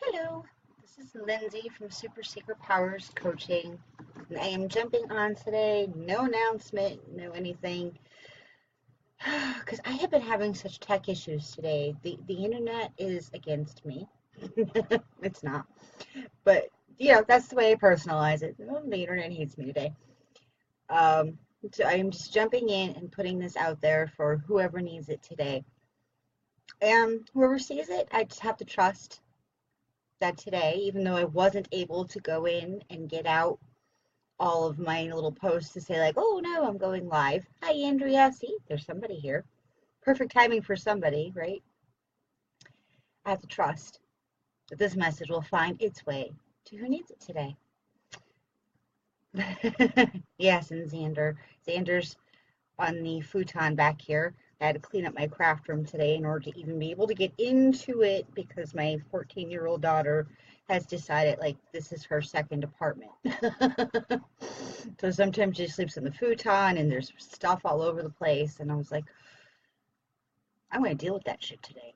Hello, this is Lindsay from Super Secret Powers Coaching. And I am jumping on today, no announcement, no anything, because I have been having such tech issues today. The internet is against me. It's not, but that's the way I personalize it. Oh, the internet hates me today. Um, so I'm just jumping in and putting this out there for whoever needs it today. And whoever sees it, I just have to trust that today, even though I wasn't able to go in and get out all of my little posts to say, like, oh no, I'm going live. Hi, Andrea. See, there's somebody here. Perfect timing for somebody, right? I have to trust that this message will find its way to who needs it today. Yes, and Xander's on the futon back here. I had to clean up my craft room today in order to even be able to get into it because my 14-year-old daughter has decided like this is her second apartment. So sometimes she sleeps in the futon and there's stuff all over the place. And I was like, I'm going to deal with that shit today.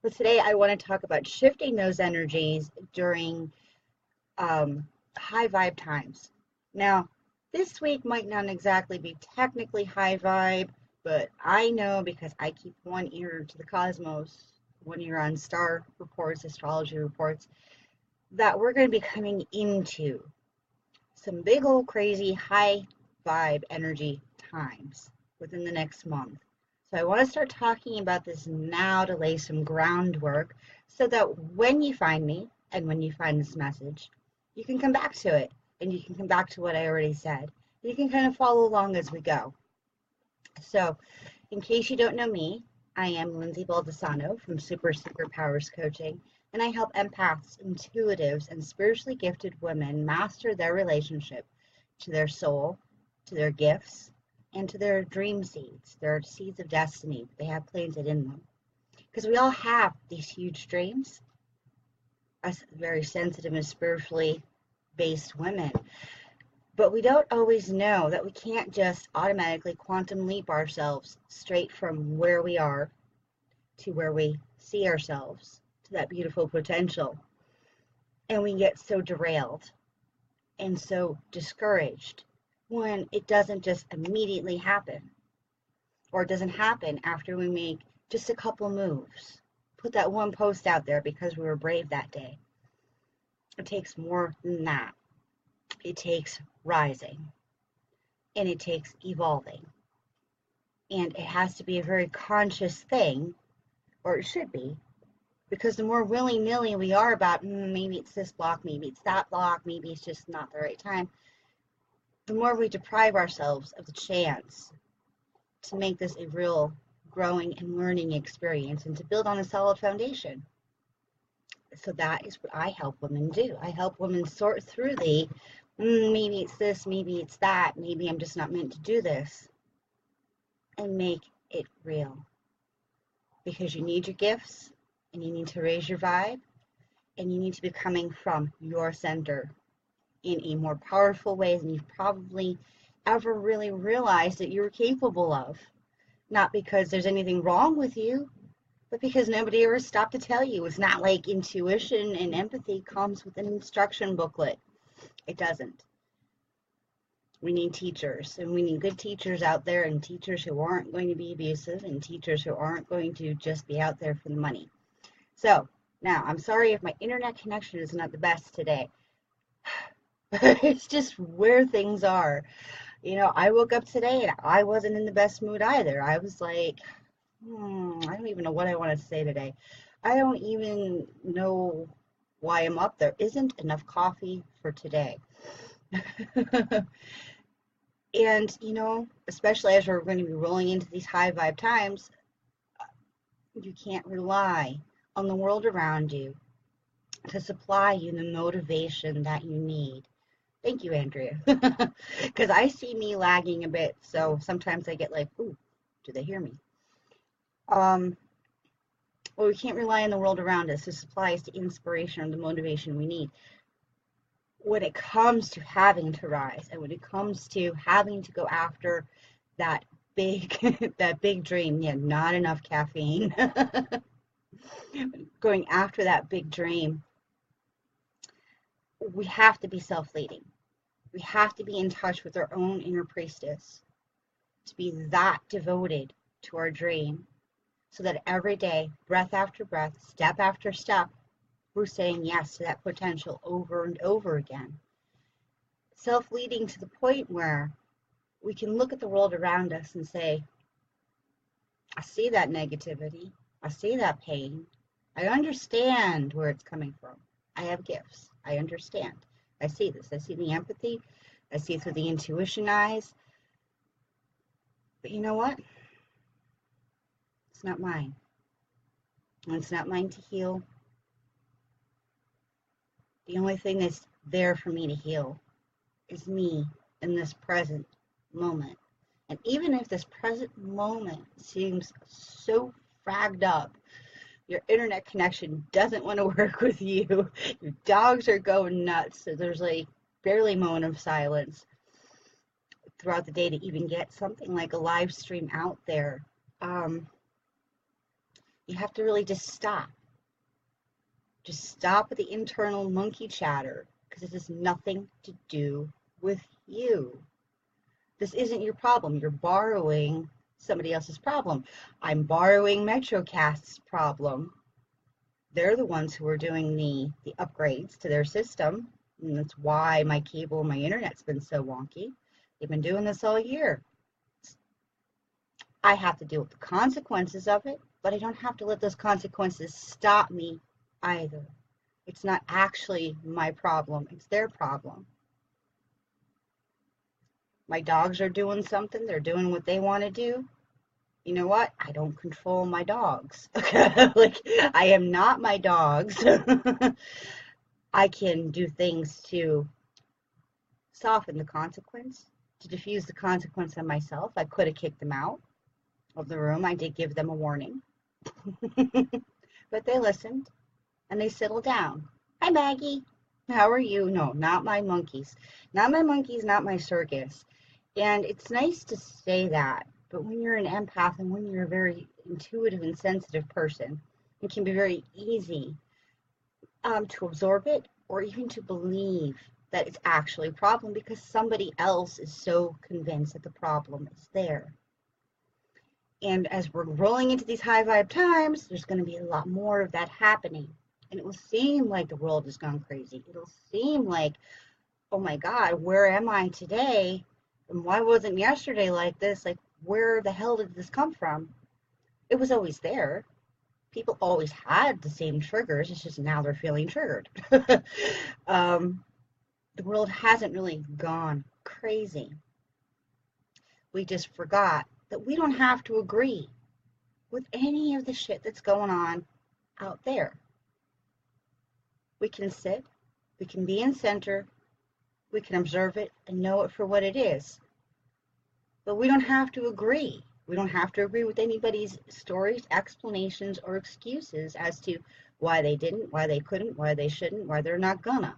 But today I want to talk about shifting those energies during high vibe times. Now, this week might not exactly be technically high vibe, but I know because I keep one ear to the cosmos, one ear on star reports, astrology reports, that we're going to be coming into some big old crazy high vibe energy times within the next month. So I want to start talking about this now to lay some groundwork so that when you find me and when you find this message, you can come back to it and you can come back to what I already said. You can kind of follow along as we go. So, in case you don't know me, I am Lindsay Baldessano from Super Secret Powers Coaching, and I help empaths, intuitives, and spiritually gifted women master their relationship to their soul, to their gifts, and to their dream seeds, their seeds of destiny they have planted in them. Because we all have these huge dreams, us very sensitive and spiritually based women. But we don't always know that we can't just automatically quantum leap ourselves straight from where we are to where we see ourselves, to that beautiful potential. And we get so derailed and so discouraged when it doesn't just immediately happen, or it doesn't happen after we make just a couple moves. Put that one post out there because we were brave that day. It takes more than that. It takes rising, and it takes evolving. And it has to be a very conscious thing, or it should be, because the more willy-nilly we are about, maybe it's this block, maybe it's that block, maybe it's just not the right time, the more we deprive ourselves of the chance to make this a real growing and learning experience and to build on a solid foundation. So that is what I help women do. I help women sort through the maybe it's this, maybe it's that, maybe I'm just not meant to do this, and make it real. Because you need your gifts, and you need to raise your vibe, and you need to be coming from your center in a more powerful way than you've probably ever really realized that you were capable of. Not because there's anything wrong with you, but because nobody ever stopped to tell you. It's not like intuition and empathy comes with an instruction booklet. It doesn't. We need teachers, and we need good teachers out there, and teachers who aren't going to be abusive, and teachers who aren't going to just be out there for the money. So, now, I'm sorry if my internet connection is not the best today. It's just where things are. I woke up today and I wasn't in the best mood either. I was like, I don't even know what I want to say today. I don't even know why I'm up. There isn't enough coffee for today. And, especially as we're going to be rolling into these high vibe times, you can't rely on the world around you to supply you the motivation that you need. Thank you, Andrea. Because I see me lagging a bit, so sometimes I get like, ooh, do they hear me? Well, we can't rely on the world around us to supply us the inspiration or the motivation we need. When it comes to having to rise, and when it comes to having to go after that big that big dream, yeah, not enough caffeine. Going after that big dream, we have to be self-leading. We have to be in touch with our own inner priestess to be that devoted to our dream, so that every day, breath after breath, step after step, we're saying yes to that potential over and over again. Self-leading to the point where we can look at the world around us and say, I see that negativity. I see that pain. I understand where it's coming from. I have gifts. I understand. I see this. I see the empathy. I see it through the intuition eyes. But you know what? It's not mine. And it's not mine to heal. The only thing that's there for me to heal is me in this present moment. And even if this present moment seems so fragged up, your internet connection doesn't want to work with you, your dogs are going nuts, so there's like barely a moment of silence throughout the day to even get something like a live stream out there, you have to really just stop. Just stop with the internal monkey chatter, because it has nothing to do with you. This isn't your problem. You're borrowing somebody else's problem. I'm borrowing Metrocast's problem. They're the ones who are doing the upgrades to their system, and that's why my cable and my internet's been so wonky. They've been doing this all year. I have to deal with the consequences of it, but I don't have to let those consequences stop me either. It's not actually my problem, it's their problem. My dogs are doing something, they're doing what they want to do. You know what? I don't control my dogs. Like, I am not my dogs. I can do things to soften the consequence, to diffuse the consequence on myself. I could have kicked them out of the room. I did give them a warning. But they listened and they settled down. Hi, Maggie. How are you? No, not my monkeys. Not my monkeys, not my circus. And it's nice to say that, but when you're an empath and when you're a very intuitive and sensitive person, it can be very easy to absorb it, or even to believe that it's actually a problem because somebody else is so convinced that the problem is there. And as we're rolling into these high vibe times, there's going to be a lot more of that happening. And it will seem like the world has gone crazy. It'll seem like, oh my God, where am I today? And why wasn't yesterday like this? Like, where the hell did this come from? It was always there. People always had the same triggers. It's just now they're feeling triggered. The world hasn't really gone crazy. We just forgot that we don't have to agree with any of the shit that's going on out there. We can sit, we can be in center, we can observe it and know it for what it is. But we don't have to agree. We don't have to agree with anybody's stories, explanations, or excuses as to why they didn't, why they couldn't, why they shouldn't, why they're not gonna.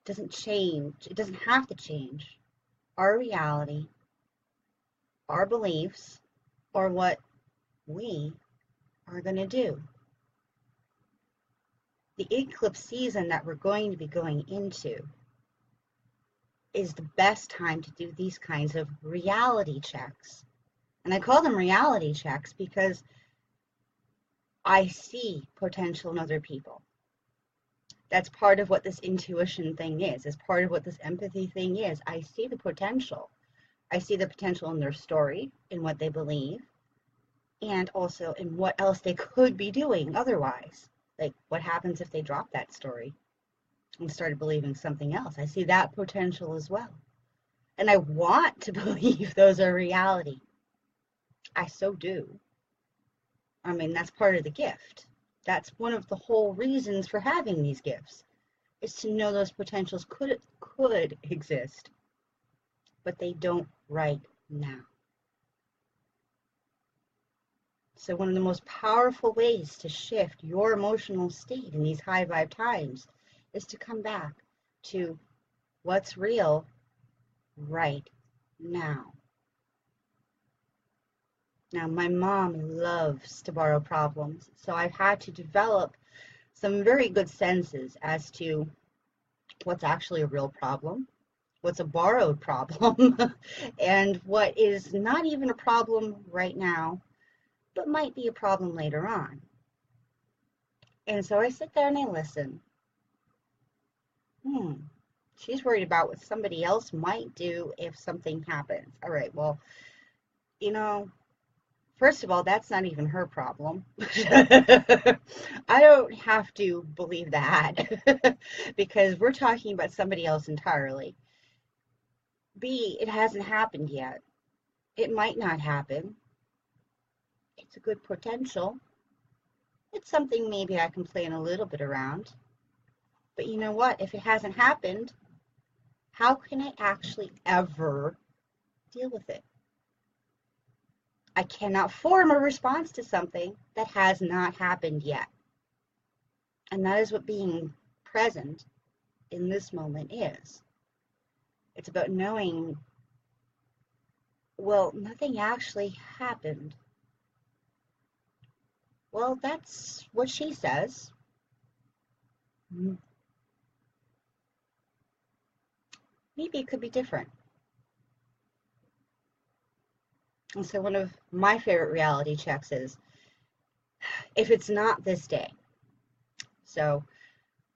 It doesn't change. It doesn't have to change our reality, our beliefs, or what we are going to do. The eclipse season that we're going to be going into is the best time to do these kinds of reality checks. And I call them reality checks because I see potential in other people. That's part of what this intuition thing is part of what this empathy thing is. I see the potential. I see the potential in their story, in what they believe, and also in what else they could be doing otherwise. Like, what happens if they drop that story and started believing something else? I see that potential as well. And I want to believe those are reality. I so do. I mean, that's part of the gift. That's one of the whole reasons for having these gifts, is to know those potentials could exist, but they don't right now. So one of the most powerful ways to shift your emotional state in these high vibe times is to come back to what's real right now. Now, my mom loves to borrow problems, so I've had to develop some very good senses as to what's actually a real problem, what's a borrowed problem, and what is not even a problem right now, but might be a problem later on. And so I sit there and I listen. Hmm, she's worried about what somebody else might do if something happens. All right, well, you know, first of all, that's not even her problem. I don't have to believe that because we're talking about somebody else entirely. B, it hasn't happened yet. It might not happen. It's a good potential. It's something maybe I can plan a little bit around. But you know what? If it hasn't happened, how can I actually ever deal with it? I cannot form a response to something that has not happened yet. And that is what being present in this moment is. It's about knowing, well, nothing actually happened. Well, that's what she says. Maybe it could be different. And so one of my favorite reality checks is, if it's not this day, so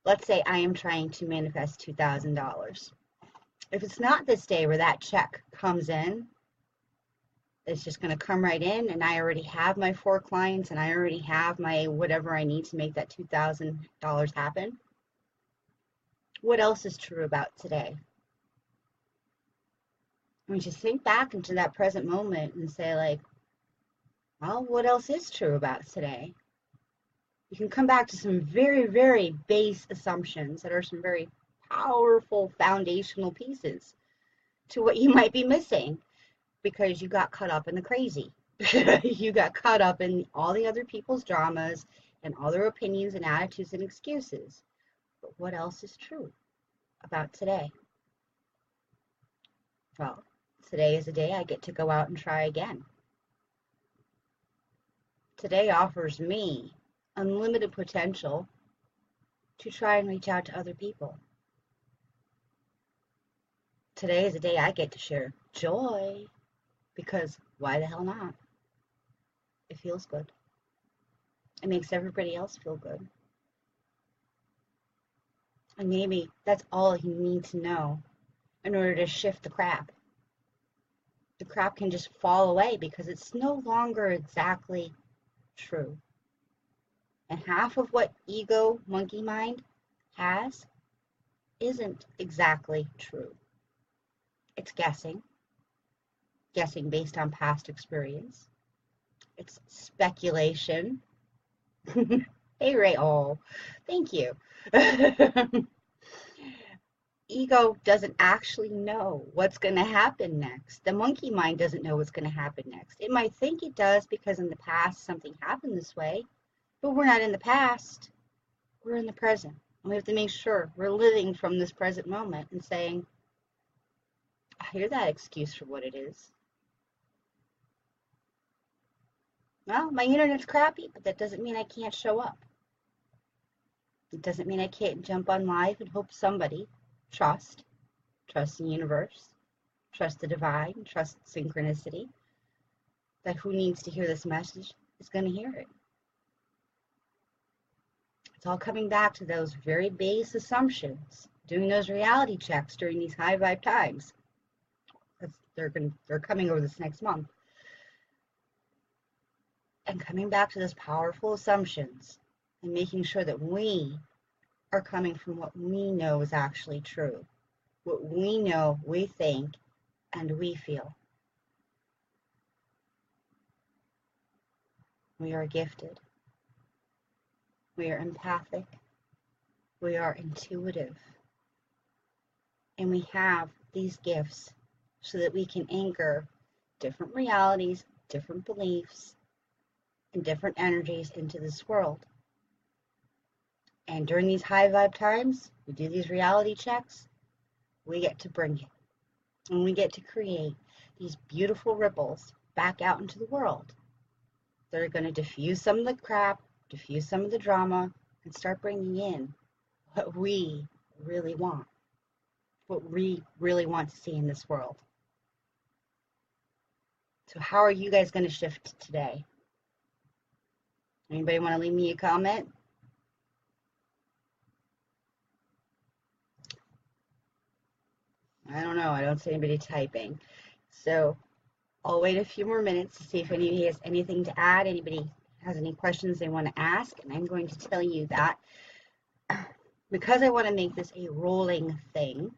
let's say I am trying to manifest $2,000. If it's not this day where that check comes in, it's just going to come right in, and I already have my 4 clients and I already have my whatever I need to make that $2,000 happen. What else is true about today? I mean, just think back into that present moment and say, like, well, what else is true about today? You can come back to some very, very base assumptions that are some very powerful foundational pieces to what you might be missing because you got caught up in the crazy. You got caught up in all the other people's dramas and all their opinions and attitudes and excuses. But what else is true about today? Well, today is a day I get to go out and try again. Today offers me unlimited potential to try and reach out to other people. Today is a day I get to share joy because why the hell not? It feels good. It makes everybody else feel good. And maybe that's all you need to know in order to shift the crap. The crap can just fall away because it's no longer exactly true. And half of what ego monkey mind has isn't exactly true. It's guessing based on past experience. It's speculation. Hey, Ray. Oh, thank you. Ego doesn't actually know what's going to happen next. The monkey mind doesn't know what's going to happen next. It might think it does because in the past something happened this way, but we're not in the past. We're in the present. And we have to make sure we're living from this present moment and saying, I hear that excuse for what it is. Well, my internet's crappy, but that doesn't mean I can't show up. It doesn't mean I can't jump on live and hope somebody trust the universe, trust the divine, trust synchronicity, that who needs to hear this message is going to hear it. It's all coming back to those very base assumptions, doing those reality checks during these high vibe times. They're coming over this next month. And coming back to those powerful assumptions and making sure that we are coming from what we know is actually true, what we know, we think, and we feel. We are gifted. We are empathic. We are intuitive. And we have these gifts so that we can anchor different realities, different beliefs, and different energies into this world. And during these high vibe times, we do these reality checks, we get to bring it. And we get to create these beautiful ripples back out into the world. that are going to diffuse some of the crap, diffuse some of the drama, and start bringing in what we really want, what we really want to see in this world. So how are you guys going to shift today? Anybody want to leave me a comment? I don't know. I don't see anybody typing. So I'll wait a few more minutes to see if anybody has anything to add. Anybody has any questions they want to ask. And I'm going to tell you that because I want to make this a rolling thing,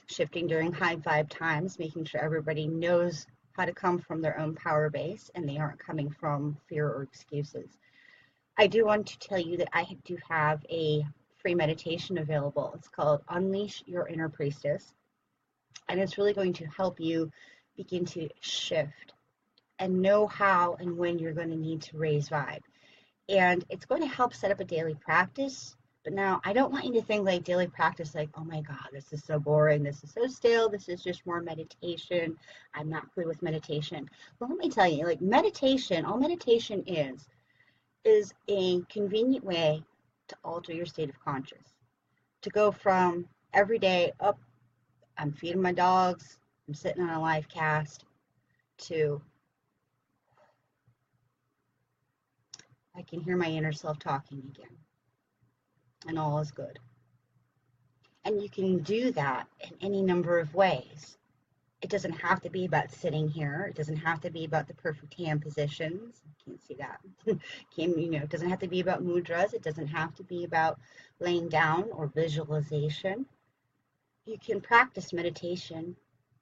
shifting during high vibe times, making sure everybody knows how to come from their own power base and they aren't coming from fear or excuses. I do want to tell you that I do have a free meditation available. It's called Unleash Your Inner Priestess. And it's really going to help you begin to shift and know how and when you're going to need to raise vibe. And it's going to help set up a daily practice. But now I don't want you to think like daily practice, like, oh my God, this is so boring. This is so stale. This is just more meditation. I'm not good with meditation. But let me tell you, like meditation, all meditation is a convenient way to alter your state of conscious. To go from every day up, I'm feeding my dogs, I'm sitting on a live cast, to I can hear my inner self talking again, and all is good. And you can do that in any number of ways. It doesn't have to be about sitting here. It doesn't have to be about the perfect hand positions. I can't see that. It doesn't have to be about mudras. It doesn't have to be about laying down or visualization. You can practice meditation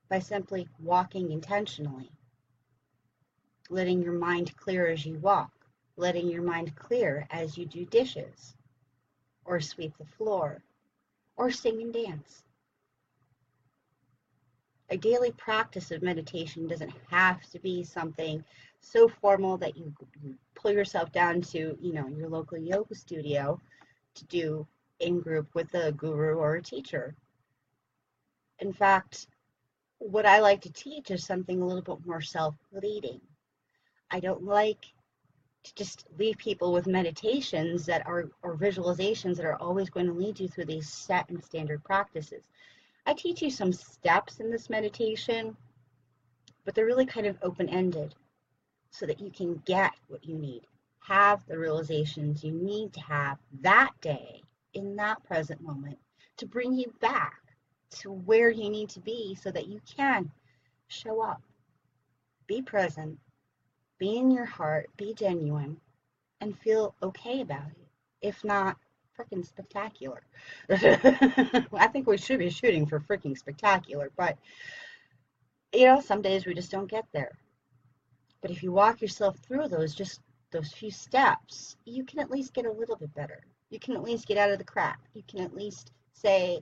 by simply walking intentionally, letting your mind clear as you walk, letting your mind clear as you do dishes, or sweep the floor, or sing and dance. A daily practice of meditation doesn't have to be something so formal that you pull yourself down to, your local yoga studio to do in group with a guru or a teacher. In fact, what I like to teach is something a little bit more self-leading. I don't like to just leave people with meditations that are or visualizations that are always going to lead you through these set and standard practices. I teach you some steps in this meditation, but they're really kind of open-ended so that you can get what you need. Have the realizations you need to have that day in that present moment to bring you back to where you need to be so that you can show up, be present, be in your heart, be genuine, and feel okay about it. If not, freaking spectacular. I think we should be shooting for freaking spectacular, but some days we just don't get there. But if you walk yourself through those few steps, you can at least get a little bit better. You can at least get out of the crap. You can at least say,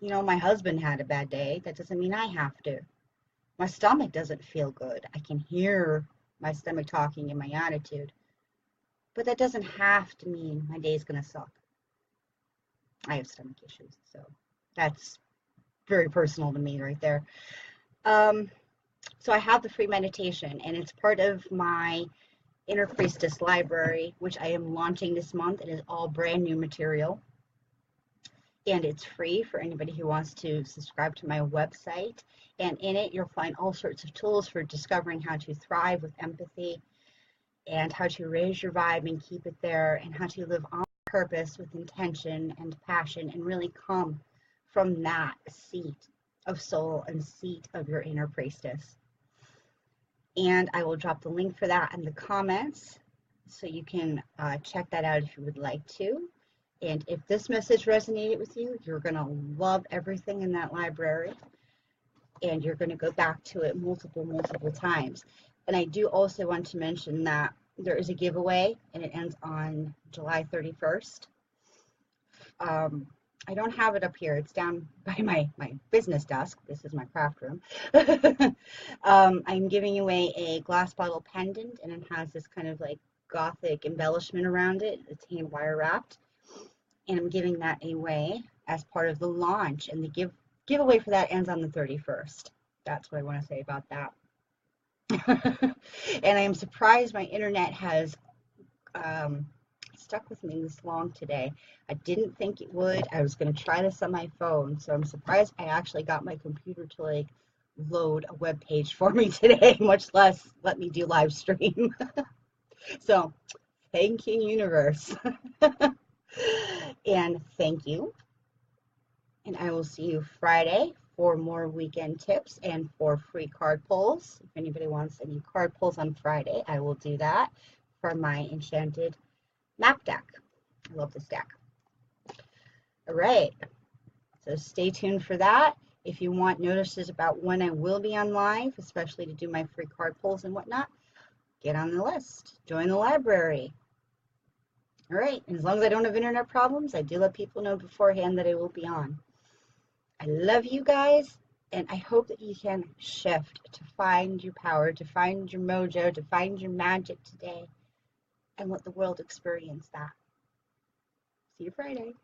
my husband had a bad day. That doesn't mean I have to. My stomach doesn't feel good. I can hear my stomach talking in my attitude. But that doesn't have to mean my day's going to suck. I have stomach issues, so that's very personal to me right there. So I have the free meditation, and it's part of my Inner Priestess library, which I am launching this month. It is all brand new material. And it's free for anybody who wants to subscribe to my website. And in it, you'll find all sorts of tools for discovering how to thrive with empathy and how to raise your vibe and keep it there, and how to live on purpose with intention and passion and really come from that seat of soul and seat of your inner priestess. And I will drop the link for that in the comments so you can check that out if you would like to. And if this message resonated with you, you're going to love everything in that library, and you're going to go back to it multiple times. And I do also want to mention that there is a giveaway, and it ends on July 31st. I don't have it up here. It's down by my business desk. This is my craft room. I'm giving away a glass bottle pendant, and it has this kind of like gothic embellishment around it. It's hand wire wrapped. And I'm giving that away as part of the launch, and the giveaway for that ends on the 31st. That's what I want to say about that. And I am surprised my internet has stuck with me this long today. I didn't think it would. I was going to try this on my phone, so I'm surprised I actually got my computer to like load a web page for me today, much less let me do live stream. So thank you, universe. And thank you. And I will see you Friday for more weekend tips and for free card pulls. If anybody wants any card pulls on Friday, I will do that for my Enchanted map deck. I love this deck. All right, so stay tuned for that. If you want notices about when I will be on live, especially to do my free card pulls and whatnot, get on the list. Join the library. All right, and as long as I don't have internet problems, I do let people know beforehand that I will be on. I love you guys, and I hope that you can shift to find your power, to find your mojo, to find your magic today, and let the world experience that. See you Friday.